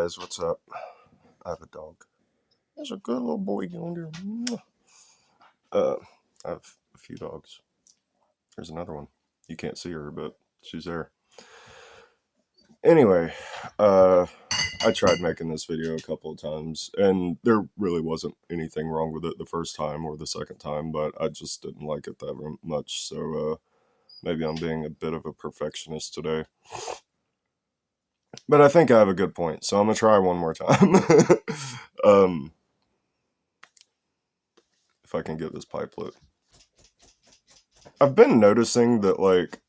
guys, what's up? I have a dog. There's a good little boy down there. I have a few dogs. There's another one. You can't see her, but she's there. Anyway, I tried making this video a couple of times, and there really wasn't anything wrong with it the first time or the second time, but I just didn't like it that much, so maybe I'm being a bit of a perfectionist today. But I think I have a good point, so I'm gonna try one more time. If I can get this pipe lit. I've been noticing that, like,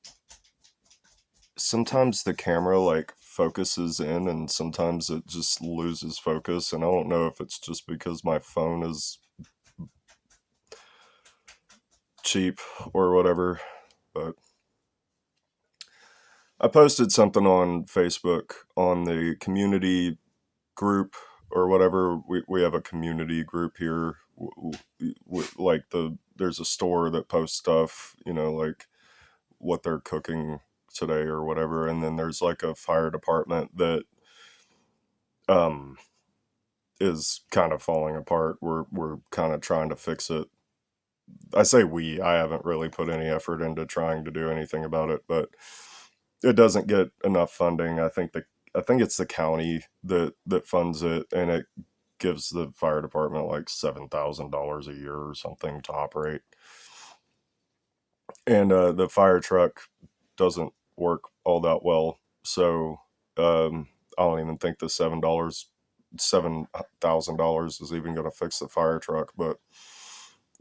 sometimes the camera, like, focuses in and sometimes it just loses focus, and I don't know if it's just because my phone is cheap or whatever, but I posted something on Facebook on the community group or whatever. We have a community group here. Like there's a store that posts stuff, like what they're cooking today or whatever, and then there's like a fire department that is kind of falling apart. We're kind of trying to fix it. I say I haven't really put any effort into trying to do anything about it, but it doesn't get enough funding. I think it's the county that funds it, and it gives the fire department like $7,000 a year or something to operate. And the fire truck doesn't work all that well, so I don't even think the $7,000 is even going to fix the fire truck. But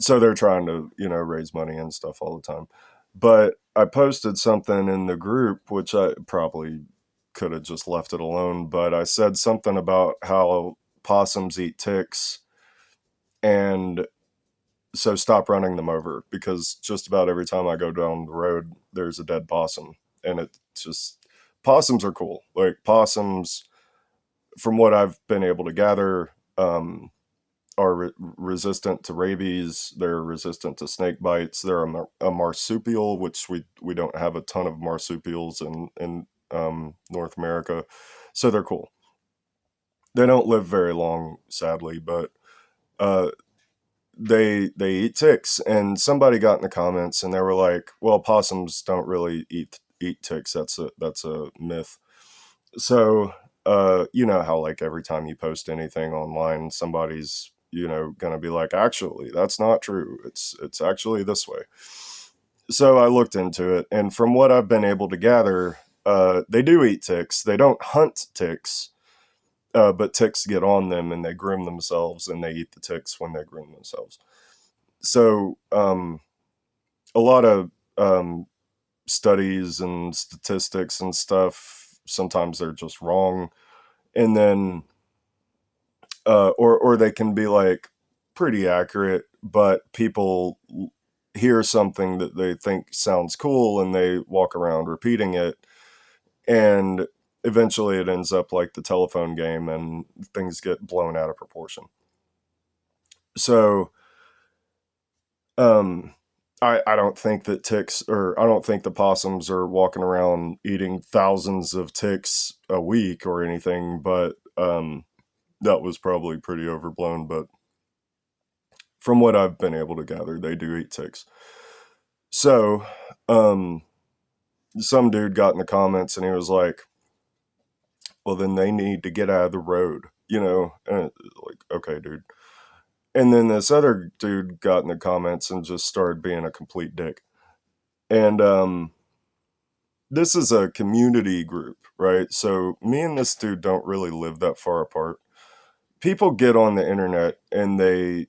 so they're trying to raise money and stuff all the time. But I posted something in the group, which I probably could have just left it alone, but I said something about how possums eat ticks, and so stop running them over, because just about every time I go down the road, there's a dead possum. And it just, possums are cool. Like, possums, from what I've been able to gather, are resistant to rabies. They're resistant to snake bites. They're a marsupial, which we don't have a ton of marsupials in North America, so they're cool. They don't live very long, sadly, but they eat ticks. And somebody got in the comments and they were like, "Well, possums don't really eat ticks. That's a myth." So you know how, like, every time you post anything online, somebody's gonna be like, "Actually, that's not true. It's actually this way." So I looked into it, and from what I've been able to gather, they do eat ticks. They don't hunt ticks, but ticks get on them and they groom themselves, and they eat the ticks when they groom themselves. So a lot of studies and statistics and stuff, sometimes they're just wrong, and then or they can be like pretty accurate, but people hear something that they think sounds cool and they walk around repeating it, and eventually it ends up like the telephone game and things get blown out of proportion. So I don't think that I don't think the possums are walking around eating thousands of ticks a week or anything, but that was probably pretty overblown. But from what I've been able to gather, they do eat ticks. So some dude got in the comments and he was like, "Well, then they need to get out of the road," and like, okay, dude. And then this other dude got in the comments and just started being a complete dick. And this is a community group, right? So me and this dude don't really live that far apart. People get on the internet and they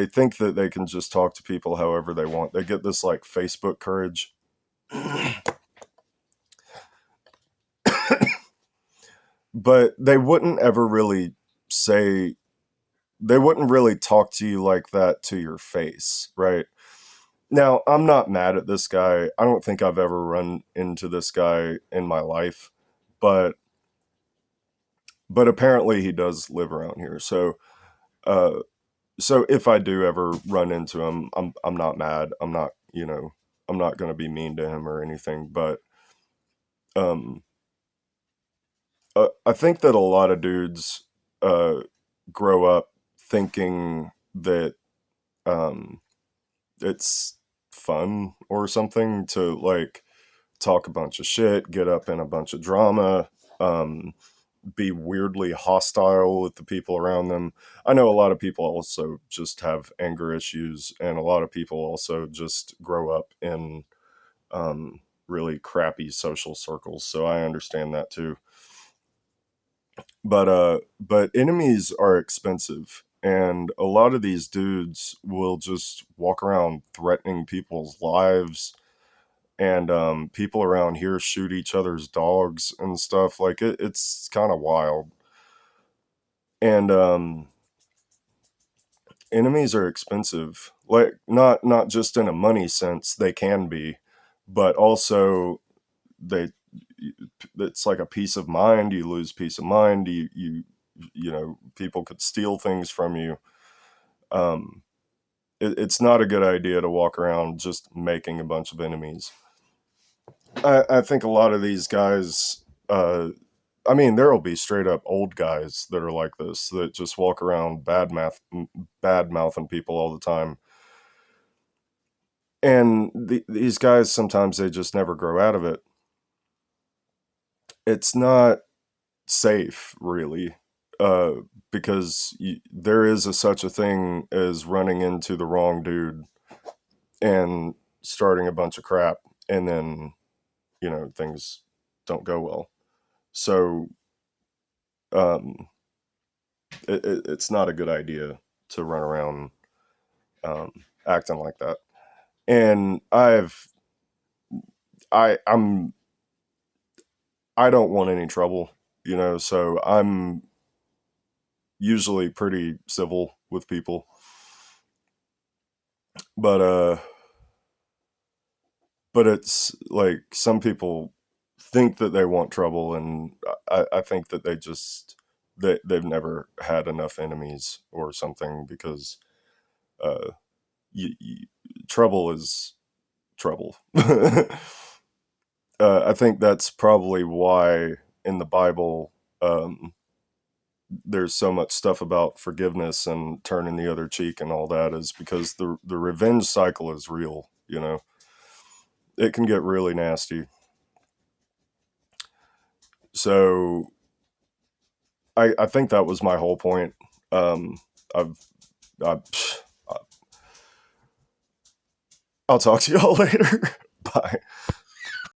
think that they can just talk to people however they want. They get this like Facebook courage. But they wouldn't ever really they wouldn't really talk to you like that to your face, right? Now, I'm not mad at this guy. I don't think I've ever run into this guy in my life, but apparently he does live around here. So so if I do ever run into him, I'm not mad. I'm not, I'm not going to be mean to him or anything, but I think that a lot of dudes uh, grow up thinking that um, it's fun or something to like talk a bunch of shit, get up in a bunch of drama, um, be weirdly hostile with the people around them. I know a lot of people also just have anger issues, and a lot of people also just grow up in really crappy social circles. So I understand that too. But enemies are expensive, and a lot of these dudes will just walk around threatening people's lives, and people around here shoot each other's dogs and stuff. Like it's kind of wild. And enemies are expensive. Like not just in a money sense, they can be, but also they it's like a peace of mind. You lose peace of mind. You know, people could steal things from you. um it's not a good idea to walk around just making a bunch of enemies. I think a lot of these guys, I mean, there will be straight up old guys that are like this that just walk around bad mouthing people all the time. And these guys sometimes they just never grow out of it. It's not safe, really, uh, because there is such a thing as running into the wrong dude and starting a bunch of crap, and then things don't go well. So um, it's not a good idea to run around acting like that. And I'm I don't want any trouble, so I'm usually pretty civil with people. But but it's like some people think that they want trouble, and I think that they've never had enough enemies or something, because uh, you, trouble is trouble. I think that's probably why in the Bible there's so much stuff about forgiveness and turning the other cheek and all that, is because the revenge cycle is real. It can get really nasty. So I think that was my whole point. Um, I've, I, I'll talk to y'all later. Bye.